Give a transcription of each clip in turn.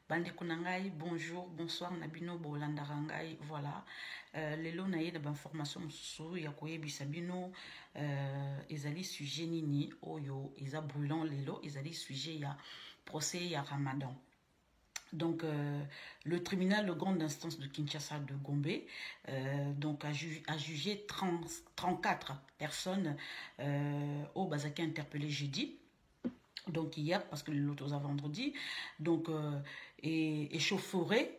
Bande Kunangai, bonjour, bonsoir, Nabino, Bolandarangai, voilà. Lelo na ye na information mususu ya koyebisa bino ezali sujet nini oyo eza brûlant lelo ezali sujet ya procès ya Ramadan. Donc, le tribunal de grande instance de Kinshasa de Gombe donc a jugé 34 personnes au Bazaki interpellé jeudi. Donc hier, parce que l'autre a vendredi, donc échauffouré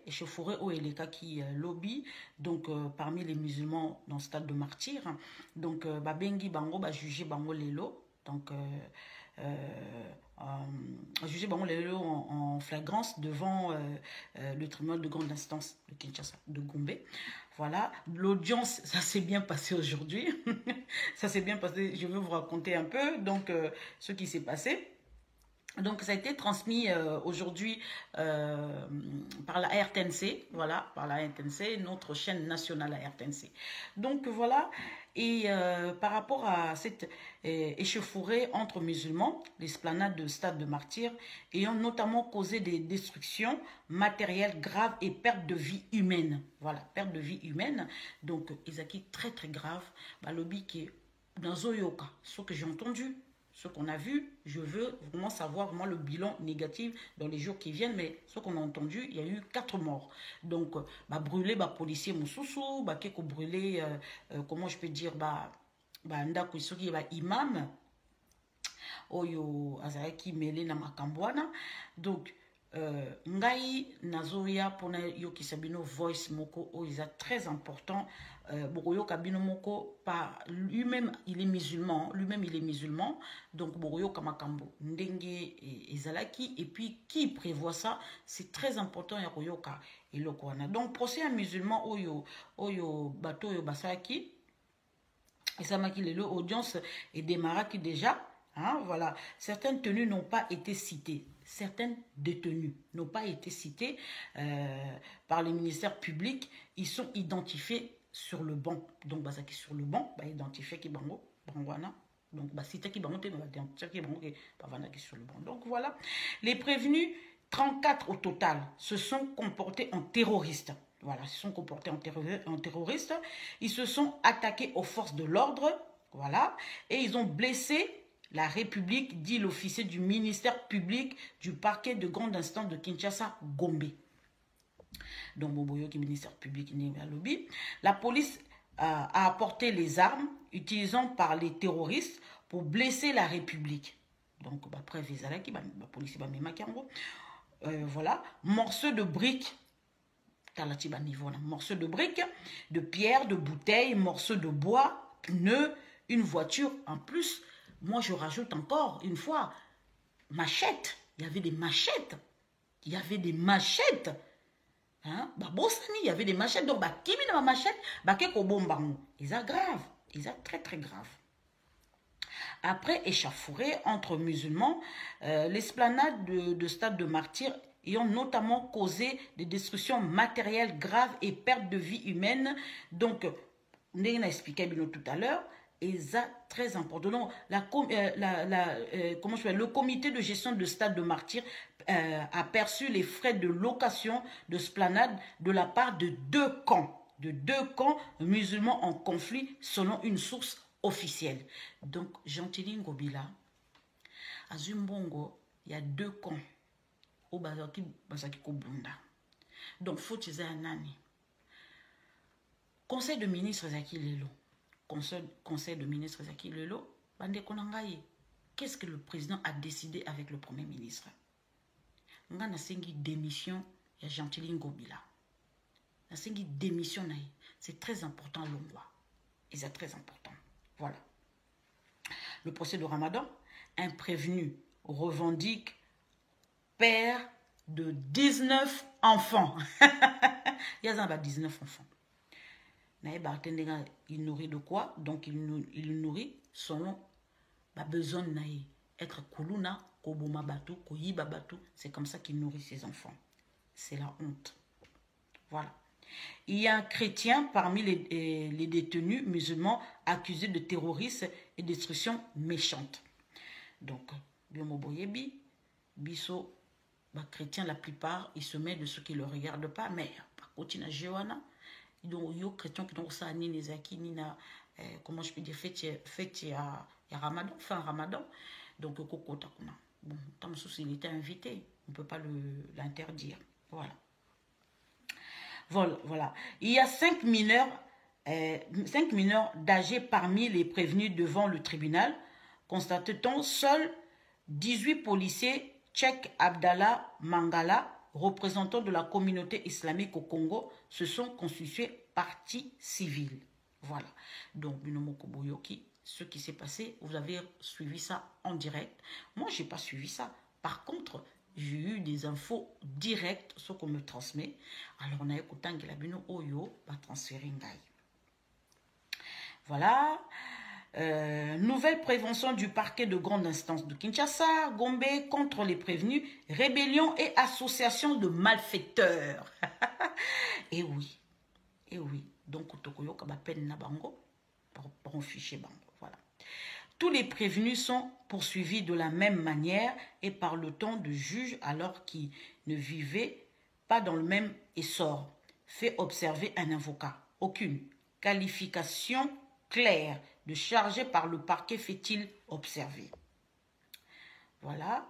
au Eleka qui lobby, donc parmi les musulmans dans le stade de martyr, donc Babengi Bango va juger Bango Lelo, donc jugé Bango Lelo en flagrance devant le tribunal de grande instance de Kinshasa, de Gombe. Voilà, l'audience, ça s'est bien passé aujourd'hui. Ça s'est bien passé, je vais vous raconter un peu donc ce qui s'est passé. Donc, ça a été transmis aujourd'hui par la RTNC, voilà, par la RTNC, notre chaîne nationale à RTNC. Donc, voilà, et par rapport à cette échauffourée entre musulmans, l'esplanade de Stade de Martyrs, ayant notamment causé des destructions matérielles graves et perte de vie humaine. Voilà, perte de vie humaine. Donc, Isaki, très très grave. Bah, lobby qui est dans Zoyoka, ce que j'ai entendu. Ce qu'on a vu, je veux vraiment savoir vraiment le bilan négatif dans les jours qui viennent, mais ce qu'on a entendu, il y a eu 4 morts. Donc, brûler, policier Moussoussou, keko brûler, comment je peux dire, ndako isoki, imam, oyo azaraki mêlé na makambwana. Donc, ngai nazoya pona yoki sabino voice moko oiza très important. Boroyo kabino moko par lui-même il est musulman, donc Boroyo kamakambo ndenge ezalaki, et puis qui prévoit ça, c'est très important ya koyoka eloko wana. Donc procès à musulman oyo bato oyo basaki esamaki lelo, audience et démarraki déjà. Hein, voilà, certaines tenues n'ont pas été citées. Certaines détenues n'ont pas été citées par les ministères publics. Ils sont identifiés sur le banc. Donc, basaki sur le banc, identifié qui bango, bangwana. Donc, cité qui bango, identifié qui bango, qui sur le banc. Donc, voilà. Les prévenus, 34 au total, se sont comportés en terroristes. Voilà, se sont comportés en terroristes. Ils se sont attaqués aux forces de l'ordre. Voilà. Et ils ont blessé la République, dit l'officier du ministère public du parquet de grande instance de Kinshasa, Gombe. Donc, Boboyo qui est ministère public, lobby. La police a apporté les armes utilisées par les terroristes pour blesser la République. Donc, après, la police va voilà, morceaux de briques, morceaux de briques, de pierres, de bouteilles, morceaux de bois, pneus, une voiture en plus. Moi, je rajoute encore une fois, machette. Il y avait des machettes. Il y avait des machettes. Hein? Il y avait des machettes. Donc, qui met ma machette? Ils sont grave. Ils sont très, très graves. Après échauffourée entre musulmans, l'esplanade de Stade de Martyrs ayant notamment causé des destructions matérielles graves et perte de vie humaine. Donc, on a expliqué tout à l'heure. Et ça, très important. Donc, le comité de gestion de Stade de Martyrs a perçu les frais de location de esplanade de la part de deux camps musulmans en conflit, selon une source officielle. Donc, Gentilly Ngobila, à Zumbongo, il y a 2 camps au Bazaki Kobunda. Donc, faut que un nani. Conseil de ministre Zaki Lelo. Conseil de ministre Zaki Lelo, Bande Konangaye, qu'est-ce que le président a décidé avec le premier ministre? Nga na sengi démission ya Gentilly Ngobila. Na sengi démission naï. C'est très important l'ongwa. Et c'est très important. Voilà. Le procès de Ramadan, un prévenu revendique père de 19 enfants. Il y a 19 enfants. Il nourrit de quoi? Donc il nourrit selon besoin de être kuluna, koboma batu, koyiba batu. C'est comme ça qu'il nourrit ses enfants. C'est la honte. Voilà. Il y a un chrétien parmi les détenus musulmans accusés de terrorisme et destruction méchante. Donc, Biomo Boyebi, Biso bah, chrétiens, la plupart, ils se mettent de ceux qui ne le regardent pas, mais par contre, il y a Johanna. Donc, il y a des chrétiens qui ont ça, ni les acquis, ni na, comment je peux dire, fait il y a Ramadan, fin Ramadan. Donc, bon, tant il était invité, on ne peut pas l'interdire. Voilà. Voilà. Il y a 5 mineurs d'âgés parmi les prévenus devant le tribunal. Constate-t-on, seuls 18 policiers, Cheikh Abdallah Mangala, représentant de la communauté islamique au Congo, se sont constitués partie civile. Voilà. Donc, Binomoko Boyoki, ce qui s'est passé, vous avez suivi ça en direct. Moi, je n'ai pas suivi ça. Par contre, j'ai eu des infos directes, ce qu'on me transmet. Alors, on a écouté que la Bino Oyo va transférer Ngaï. Voilà. Nouvelle prévention du parquet de grande instance de Kinshasa, Gombe contre les prévenus, rébellion et association de malfaiteurs. Et oui. Donc, Tokoyo Kabapen Nabango, pour fichier bango. Voilà. Tous les prévenus sont poursuivis de la même manière et par le temps de juge alors qu'ils ne vivaient pas dans le même essor. Fait observer un avocat. Aucune qualification claire de chargé par le parquet fait-il observer. Voilà.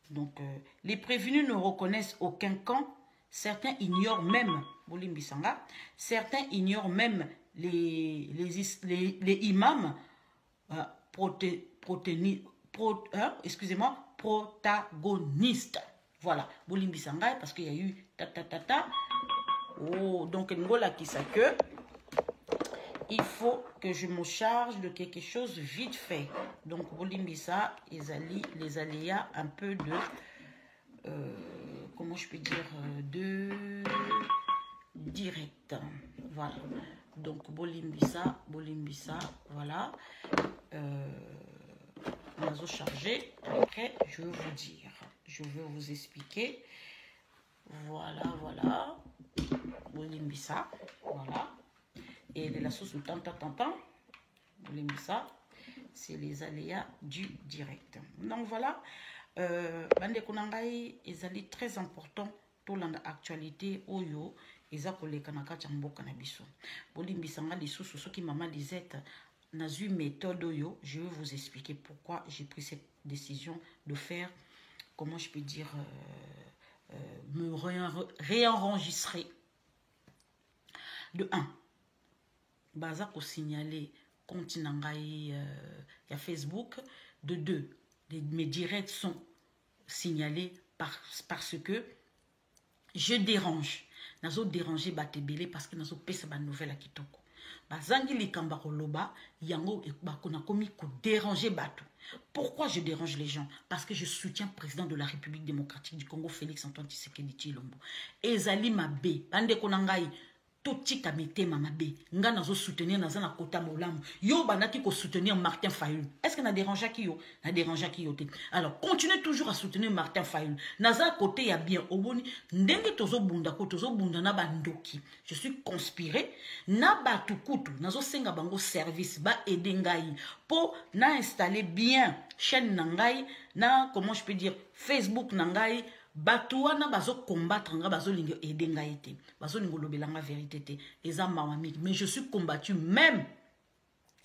Donc, les prévenus ne reconnaissent aucun camp. Certains ignorent même, certains ignorent même les imams protagonistes. Voilà. Bolimbisanga, parce qu'il y a eu Oh, donc, Ngola qui sait que il faut que je me charge de quelque chose vite fait. Donc, Bolimbisa, les aléas un peu de, comment je peux dire, de direct. Voilà. Donc, Bolimbisa, voilà. On va se charger. Après, je vais vous dire. Je vais vous expliquer. Voilà. Bolimbisa, voilà. Et la sauce tantan, ça, c'est les aléas du direct. Donc voilà, bande konangai, ils allaient très important pour l'actualité oyo, ils ont collé kanaka jambo kanabiso. Bolimbisanga les sous qui maman Lisette n'a eu méthode oyo, je vais vous expliquer pourquoi j'ai pris cette décision de faire, comment je peux dire, me réenregistrer. De 1. Baza ko signaler compte nangai ya Facebook. De 2, mes directs sont signalés parce que je dérange. Nazo déranger batebele parce que nazo pesa ba nouvelle à kitoko. Bazangi likamba koloba yango bakona komi ko déranger batu. Pourquoi je dérange les gens? Parce que je soutiens le président de la République démocratique du Congo, Félix Antoine Tshisekedi Tshilombo. Ezali mabe bande konangai totika mitema mabe nga nazo soutenir nazana kota molamu yo banaki ko soutenir Martin Fayulu. Est-ce que na dérange qui yo na dérange qui yo te? Alors continuez toujours à soutenir Martin Fayulu. Naza côté ya bien oboni ndenge tozo bunda ko tozo bunda na bandoki. Je suis conspiré na batukutu nazo senga bango service ba edengai pour na installer bien chaîne nangai na comment je peux dire Facebook nangai. Batouana bazo combattre nga bazo lingo edenga ete bazo lingo lobelanga vérité te eza mawami mais je suis combattu même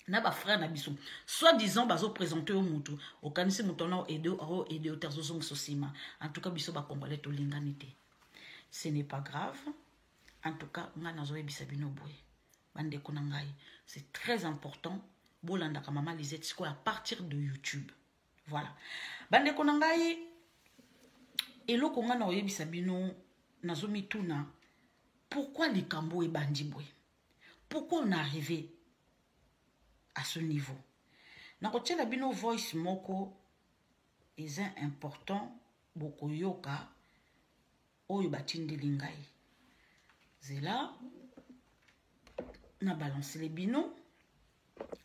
na ba frère na biso soi-disant bazo présenter au mutu au kanisi mutona aider au terzo sosima en tout cas biso ba congolais to lingani te. Ce n'est pas grave, en tout cas nga nazo ebisa bino boy bande ko nangai c'est très important bolanda ka mama Lisette quoi à partir de YouTube. Voilà bande ko nangai. Et là, quand on a eu Sabino, Nazomituna, pourquoi les Cambo et Bandibwe? Pourquoi on est arrivé à ce niveau? Nakotia la bino voice moko est important beaucoup yoka oyo batindi lingai. C'est là, na balancé les bino,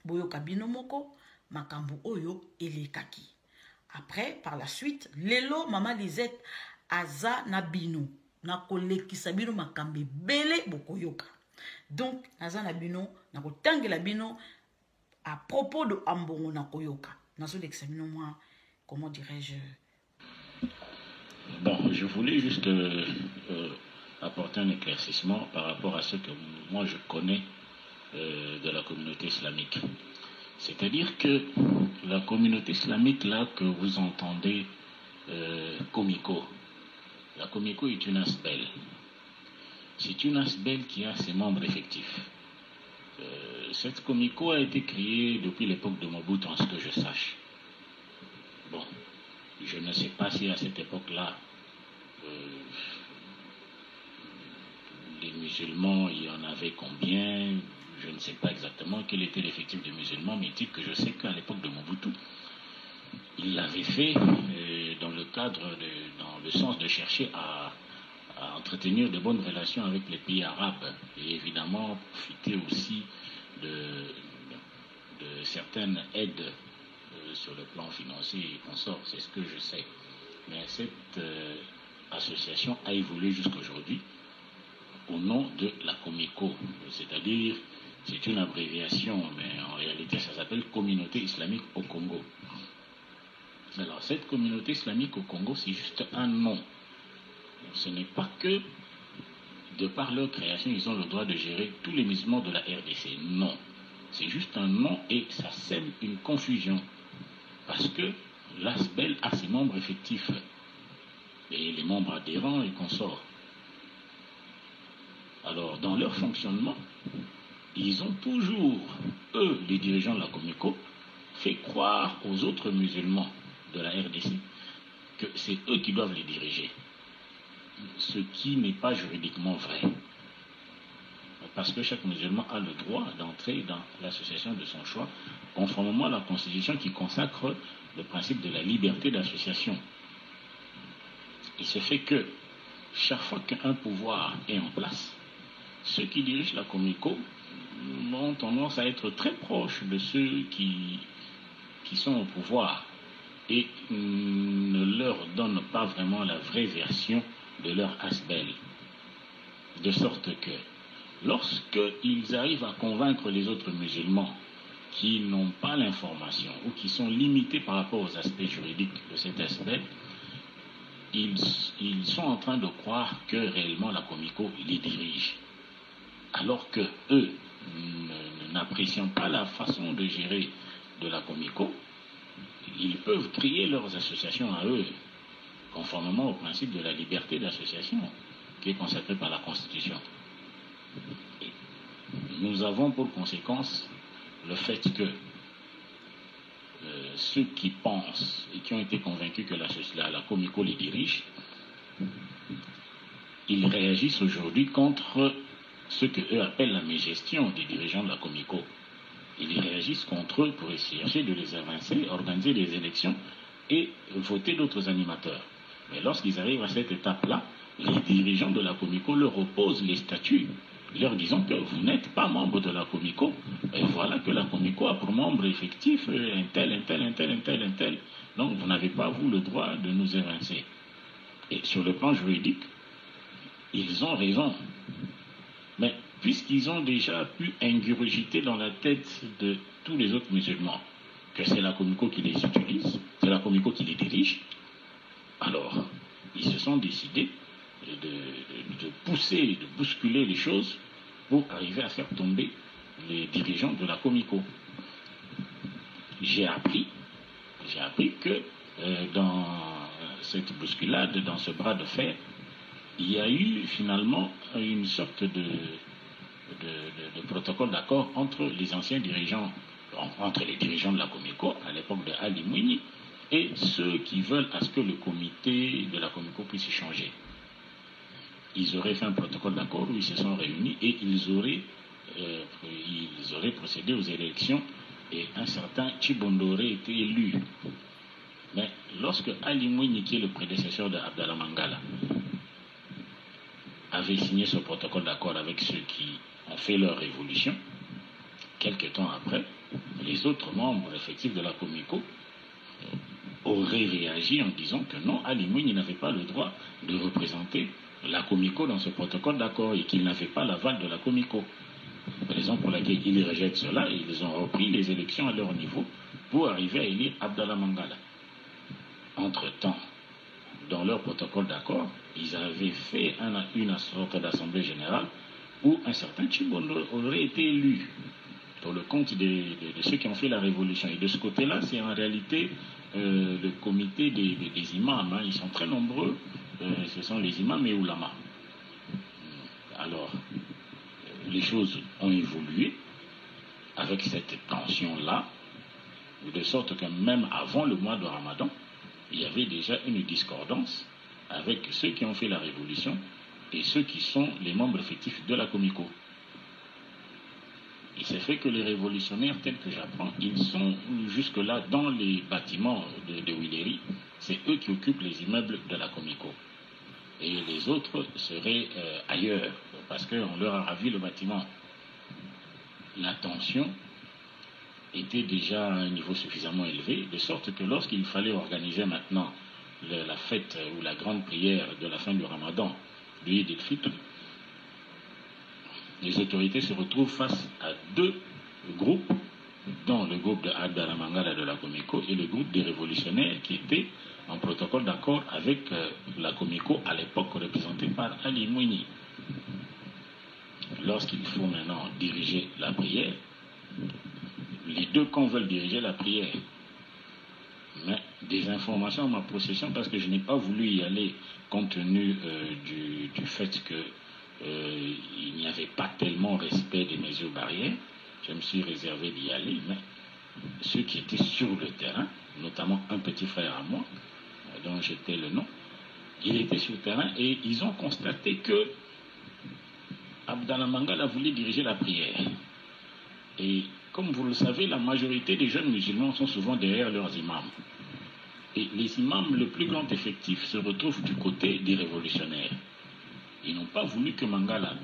boyoka bino moko, makambo oyo elekaki. Après, par la suite, lelo maman Lisette aza na bino na koleki sabino makambe bele bokoyoka. Donc aza na bino na kotangela bino à propos de ambongo na koyoka. Nazo l'examiner moi, comment dirais-je? Bon, je je voulais juste apporter un éclaircissement par rapport à ce que moi je connais de la communauté islamique. C'est-à-dire que la communauté islamique là que vous entendez Comico, la Comico est une asbel. C'est une asbel qui a ses membres effectifs. Cette Comico a été créée depuis l'époque de Mobutu, en ce que je sache. Bon, je ne sais pas si à cette époque-là, les musulmans, il y en avait combien, je ne sais pas exactement quel était l'effectif des musulmans, mais il dit que je sais qu'à l'époque de Mobutu, il l'avait fait dans le cadre, dans le sens de chercher à entretenir de bonnes relations avec les pays arabes et évidemment profiter aussi de certaines aides sur le plan financier et consorts, c'est ce que je sais. Mais cette association a évolué jusqu'à aujourd'hui au nom de la Comico, c'est-à-dire, c'est une abréviation, mais en réalité ça s'appelle Communauté islamique au Congo. Alors cette communauté islamique au Congo, c'est juste un nom. Ce n'est pas que, de par leur création, ils ont le droit de gérer tous les musulmans de la RDC. Non. C'est juste un nom et ça sème une confusion. Parce que l'ASBEL a ses membres effectifs. Et les membres adhérents et consorts. Alors, dans leur fonctionnement, ils ont toujours, eux, les dirigeants de la Comico, fait croire aux autres musulmans de la RDC que c'est eux qui doivent les diriger. Ce qui n'est pas juridiquement vrai. Parce que chaque musulman a le droit d'entrer dans l'association de son choix, conformément à la Constitution qui consacre le principe de la liberté d'association. Il se fait que chaque fois qu'un pouvoir est en place, ceux qui dirigent la Comico ont tendance à être très proches de ceux qui sont au pouvoir et ne leur donnent pas vraiment la vraie version de leur asbel. De sorte que lorsqu'ils arrivent à convaincre les autres musulmans qui n'ont pas l'information ou qui sont limités par rapport aux aspects juridiques de cet asbel, ils sont en train de croire que réellement la Comico les dirige. Alors que eux, n'appréciant pas la façon de gérer de la Comico, ils peuvent créer leurs associations à eux, conformément au principe de la liberté d'association qui est consacré par la Constitution. Et nous avons pour conséquence le fait que ceux qui pensent et qui ont été convaincus que la Comico les dirige, ils réagissent aujourd'hui contre ce que eux appellent la mégestion des dirigeants de la Comico. Ils réagissent contre eux pour essayer de les avancer, organiser des élections et voter d'autres animateurs. Mais lorsqu'ils arrivent à cette étape-là, les dirigeants de la Comico leur opposent les statuts, leur disant que vous n'êtes pas membre de la Comico, et voilà que la Comico a pour membre effectif un tel. Donc vous n'avez pas, vous, le droit de nous évincer. Et sur le plan juridique, ils ont raison. Mais puisqu'ils ont déjà pu ingurgiter dans la tête de tous les autres musulmans que c'est la Comico qui les utilise, c'est la Comico qui les dirige, alors ils se sont décidés de pousser, de bousculer les choses pour arriver à faire tomber les dirigeants de la Comico. J'ai appris que dans cette bousculade, dans ce bras de fer, il y a eu finalement une sorte de protocole d'accord entre les anciens dirigeants, entre les dirigeants de la Comico à l'époque de Ali Mwinyi et ceux qui veulent à ce que le comité de la Comico puisse changer. Ils auraient fait un protocole d'accord où ils se sont réunis et ils auraient procédé aux élections et un certain Chibondo aurait été élu. Mais lorsque Ali Mwinyi, qui est le prédécesseur d'Abdallah Mangala, avait signé ce protocole d'accord avec ceux qui ont fait leur révolution, quelques temps après, les autres membres effectifs de la Comico auraient réagi en disant que non, Ali Mwinyi n'avait pas le droit de représenter la Comico dans ce protocole d'accord et qu'il n'avait pas l'aval de la Comico. Raison pour laquelle ils rejettent cela et ils ont repris les élections à leur niveau pour arriver à élire Abdallah Mangala. Entre-temps, dans leur protocole d'accord, ils avaient fait une sorte d'assemblée générale où un certain Chibondo aurait été élu pour le compte de ceux qui ont fait la révolution. Et de ce côté-là, c'est en réalité le comité des imams. Hein. Ils sont très nombreux. Ce sont les imams et oulémas. Alors, les choses ont évolué avec cette tension-là, de sorte que même avant le mois de Ramadan, il y avait déjà une discordance avec ceux qui ont fait la révolution et ceux qui sont les membres effectifs de la Comico. Il s'est fait que les révolutionnaires, tels que j'apprends, ils sont jusque-là dans les bâtiments de Huiléry. C'est eux qui occupent les immeubles de la Comico. Et les autres seraient ailleurs, parce qu'on leur a ravi le bâtiment. La tension était déjà à un niveau suffisamment élevé, de sorte que lorsqu'il fallait organiser maintenant la fête ou la grande prière de la fin du Ramadan, du Eid el-Fitr, les autorités se retrouvent face à deux groupes, dont le groupe de Abdallah Mangala de la Comico et le groupe des révolutionnaires qui étaient en protocole d'accord avec la Comico à l'époque représentée par Ali Mouni. Lorsqu'il faut maintenant diriger la prière, les deux camps veulent diriger la prière. Mais des informations à ma possession, parce que je n'ai pas voulu y aller compte tenu du fait qu'il n'y avait pas tellement respect des mesures barrières. Je me suis réservé d'y aller, mais ceux qui étaient sur le terrain, notamment un petit frère à moi, dont j'étais le nom, il était sur le terrain et ils ont constaté que Abdallah Mangala voulait diriger la prière. Et comme vous le savez, la majorité des jeunes musulmans sont souvent derrière leurs imams. Et les imams, le plus grand effectif, se retrouvent du côté des révolutionnaires. Ils n'ont pas voulu que Mangala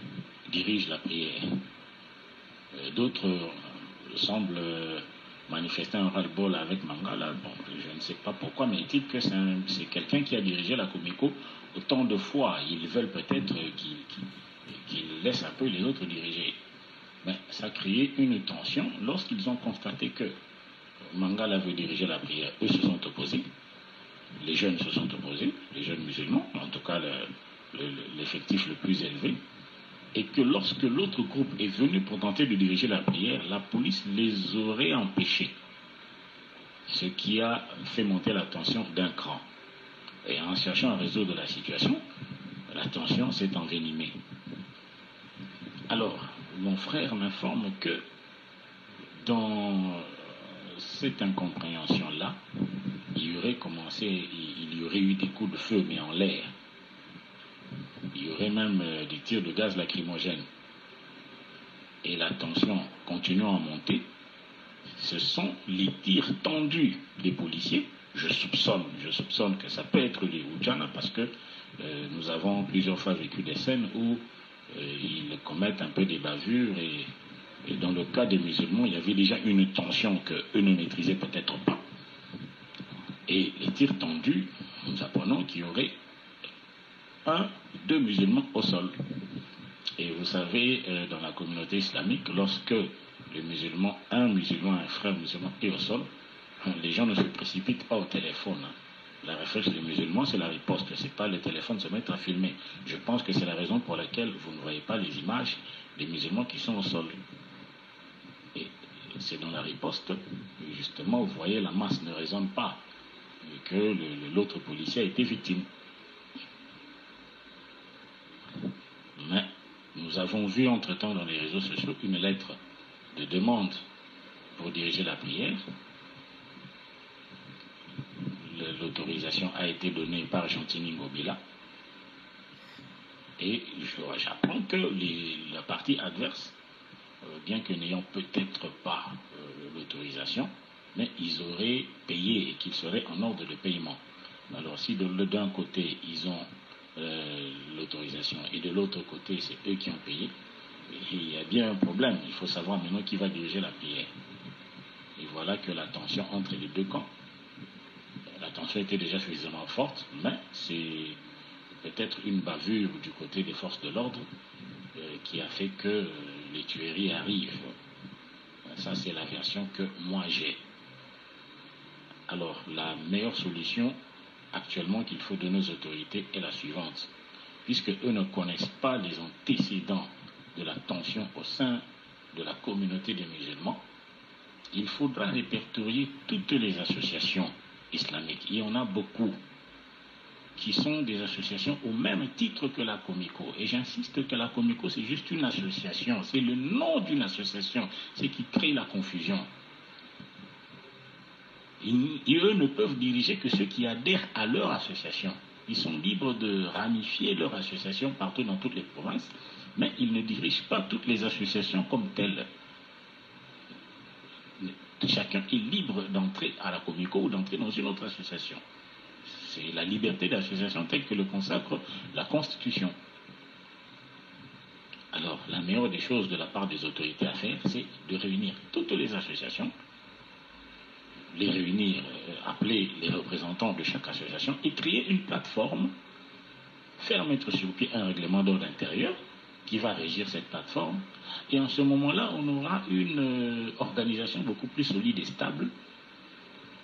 dirige la prière. D'autres semblent manifester un ras-le-bol avec Mangala. Bon, je ne sais pas pourquoi, mais il dit que c'est quelqu'un qui a dirigé la Comico autant de fois. Ils veulent peut-être qu'il laisse un peu les autres diriger. Mais ça a créé une tension lorsqu'ils ont constaté que Mangala veut diriger la prière. Eux se sont opposés. Les jeunes se sont opposés, les jeunes musulmans, en tout cas l'effectif le plus élevé. Et que lorsque l'autre groupe est venu pour tenter de diriger la prière, la police les aurait empêchés. Ce qui a fait monter la tension d'un cran. Et en cherchant à résoudre la situation, la tension s'est envenimée. Alors, mon frère m'informe que dans cette incompréhension-là, il y aurait eu des coups de feu, mais en l'air. Il y aurait même des tirs de gaz lacrymogène. Et la tension continuant à monter, ce sont les tirs tendus des policiers. Je soupçonne que ça peut être les Oudjana parce que nous avons plusieurs fois vécu des scènes où ils commettent un peu des bavures et dans le cas des musulmans, il y avait déjà une tension qu'eux ne maîtrisaient peut-être pas. Et les tirs tendus, nous apprenons qu'il y aurait deux musulmans au sol. Et vous savez, dans la communauté islamique, lorsque un musulman, un frère musulman est au sol, les gens ne se précipitent pas au téléphone. La réflexe des musulmans, c'est la riposte. C'est pas le téléphone se mettre à filmer. Je pense que c'est la raison pour laquelle vous ne voyez pas les images des musulmans qui sont au sol. Et c'est dans la riposte, justement, vous voyez, la masse ne raisonne pas que l'autre policier a été victime. Mais nous avons vu entre-temps dans les réseaux sociaux une lettre de demande pour diriger la prière. L'autorisation a été donnée par Gentini Ngobila. Et j'apprends que la partie adverse, bien que n'ayant peut-être pas l'autorisation, mais ils auraient payé et qu'ils seraient en ordre de paiement. Alors si d'un côté ils ont l'autorisation et de l'autre côté c'est eux qui ont payé, il y a bien un problème. Il faut savoir maintenant qui va diriger la prière. Et voilà que la tension entre les deux camps, la tension était déjà suffisamment forte, mais c'est peut-être une bavure du côté des forces de l'ordre qui a fait que les tueries arrivent. Ça, c'est la version que moi j'ai. Alors, la meilleure solution actuellement qu'il faut de nos autorités est la suivante. Puisque eux ne connaissent pas les antécédents de la tension au sein de la communauté des musulmans, il faudra répertorier toutes les associations islamiques. Il y en a beaucoup qui sont des associations au même titre que la Comico. Et j'insiste que la Comico, c'est juste une association. C'est le nom d'une association. C'est qui crée la confusion. Eux ne peuvent diriger que ceux qui adhèrent à leur association. Ils sont libres de ramifier leur association partout dans toutes les provinces, mais ils ne dirigent pas toutes les associations comme telles. Chacun est libre d'entrer à la Comico ou d'entrer dans une autre association. C'est la liberté d'association telle que le consacre la Constitution. Alors, la meilleure des choses de la part des autorités à faire, c'est de réunir toutes les associations, les réunir, appeler les représentants de chaque association et créer une plateforme, faire mettre sur pied un règlement d'ordre intérieur qui va régir cette plateforme. Et en ce moment-là, on aura une organisation beaucoup plus solide et stable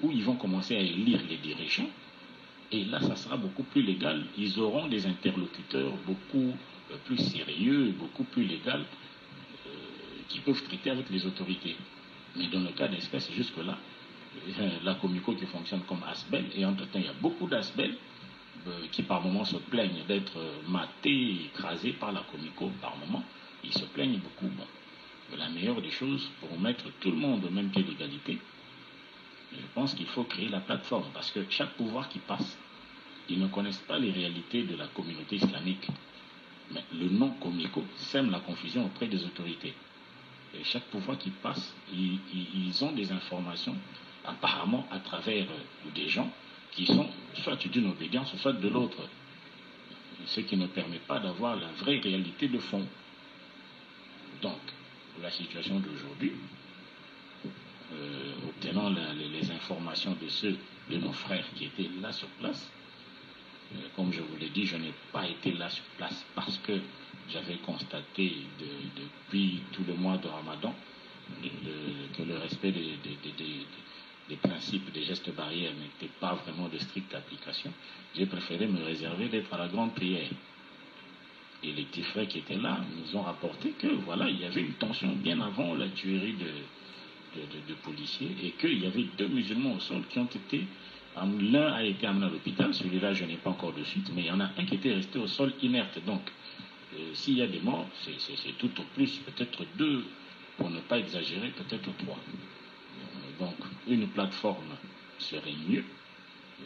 où ils vont commencer à élire les dirigeants. Et là, ça sera beaucoup plus légal. Ils auront des interlocuteurs beaucoup plus sérieux, beaucoup plus légaux, qui peuvent traiter avec les autorités. Mais dans le cas d'espèce, jusque-là, la Comico qui fonctionne comme ASBEL, et entre-temps, il y a beaucoup d'ASBEL qui par moments se plaignent d'être matés, écrasés par la Comico par moment. Ils se plaignent beaucoup. Bon, la meilleure des choses pour mettre tout le monde au même pied d'égalité, je pense qu'il faut créer la plateforme, parce que chaque pouvoir qui passe, ils ne connaissent pas les réalités de la communauté islamique. Mais le nom Comico sème la confusion auprès des autorités. Et chaque pouvoir qui passe, ils ont des informations, apparemment à travers des gens qui sont soit d'une obédience, soit de l'autre. Ce qui ne permet pas d'avoir la vraie réalité de fond. Donc, la situation d'aujourd'hui, obtenant les informations de ceux de nos frères qui étaient là sur place. Comme je vous l'ai dit, je n'ai pas été là sur place parce que j'avais constaté depuis tout le mois de Ramadan que le respect des principes, des gestes barrières n'était pas vraiment de stricte application. J'ai préféré me réserver d'être à la grande prière. Et les petits frères qui étaient là nous ont rapporté que voilà, il y avait une tension bien avant la tuerie de policiers et qu'il y avait 2 musulmans au sol qui ont été, l'un a été amené à l'hôpital, celui-là je n'ai pas encore de suite, mais il y en a un qui était resté au sol inerte. Donc s'il y a des morts, c'est tout au plus peut-être 2, pour ne pas exagérer, peut-être 3. Donc une plateforme serait mieux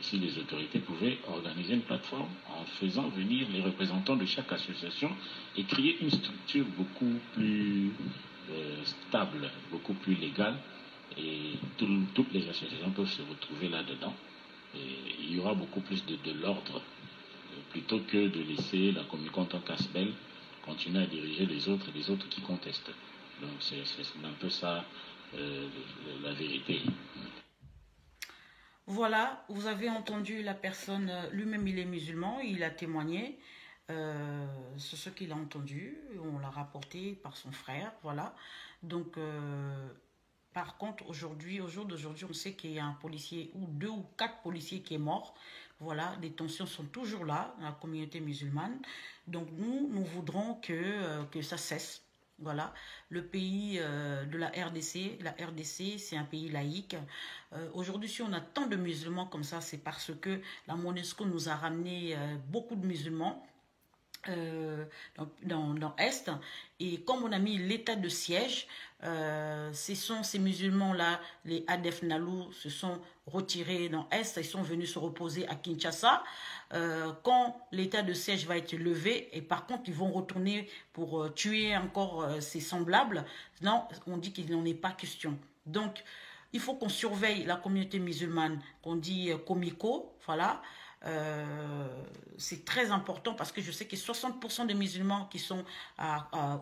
si les autorités pouvaient organiser une plateforme en faisant venir les représentants de chaque association et créer une structure beaucoup plus stable, beaucoup plus légale, et toutes les associations peuvent se retrouver là-dedans. Et il y aura beaucoup plus de l'ordre, plutôt que de laisser la Comico en tant qu'ASBEL continuer à diriger les autres qui contestent. Donc c'est un peu ça la vérité. Voilà, vous avez entendu la personne, lui-même il est musulman, il a témoigné, c'est ce qu'il a entendu, on l'a rapporté par son frère, voilà. Donc, par contre, aujourd'hui, au jour d'aujourd'hui, on sait qu'il y a un policier ou 2 ou 4 policiers qui est mort. Voilà, les tensions sont toujours là dans la communauté musulmane. Donc, nous voudrons que ça cesse. Voilà, le pays de la RDC, c'est un pays laïque. Aujourd'hui, si on a tant de musulmans comme ça, c'est parce que la MONUSCO nous a ramené beaucoup de musulmans. Dans Est, et comme on a mis l'état de siège, ce sont ces musulmans-là, les Adef Nalou, se sont retirés dans Est, ils sont venus se reposer à Kinshasa. Quand l'état de siège va être levé, et par contre ils vont retourner pour tuer encore ses semblables, non, on dit qu'il n'en est pas question. Donc il faut qu'on surveille la communauté musulmane, qu'on dit Comico, voilà. C'est très important parce que je sais que 60% des musulmans qui sont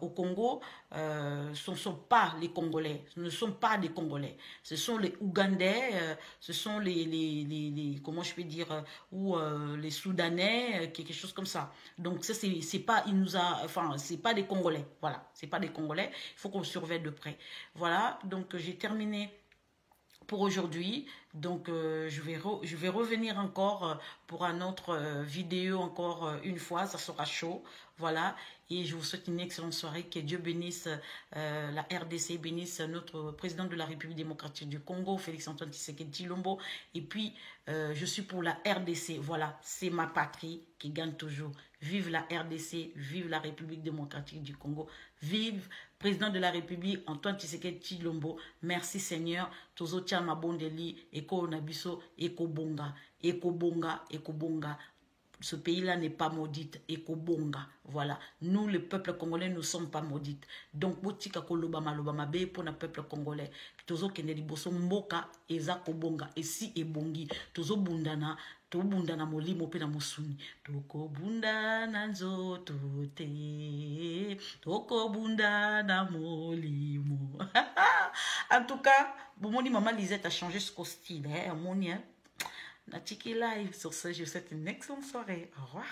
au Congo ne sont pas les Congolais, ne sont pas des Congolais. Ce sont les Ougandais, ce sont les comment je peux dire, ou les Soudanais, quelque chose comme ça. Donc ça c'est pas, c'est pas des Congolais. Voilà, c'est pas des Congolais. Il faut qu'on surveille de près. Voilà, donc j'ai terminé pour aujourd'hui. Donc, je vais revenir encore pour un autre vidéo, encore une fois. Ça sera chaud. Voilà. Et je vous souhaite une excellente soirée. Que Dieu bénisse la RDC, bénisse notre président de la République démocratique du Congo, Félix-Antoine Tshisekedi Tshilombo. Et puis, je suis pour la RDC. Voilà, c'est ma patrie qui gagne toujours. Vive la RDC, vive la République démocratique du Congo. Vive président de la République, Antoine Tshisekedi Tshilombo. Merci Seigneur. Tozo Tchama Bondeli, Eko Nabiso, Eko Bonga, Eko Bonga, Eko Bonga. Ce pays-là n'est pas maudite. Eko Bonga. Voilà. Nous, le peuple congolais, ne sommes pas maudites. Donc, botika kolobama lobama be pour le peuple congolais. Tozo keneli boso mboka eza kobonga. Esi ebongi. Tozo bundana. To bundana molimo pe na mosuni. Toko bundana nzoto te. Toko bundana molimo. En tout cas, bomoni maman Lisette a changé ce style. Hein, Natiki Live. Sur ce, je vous souhaite une excellente soirée. Au revoir.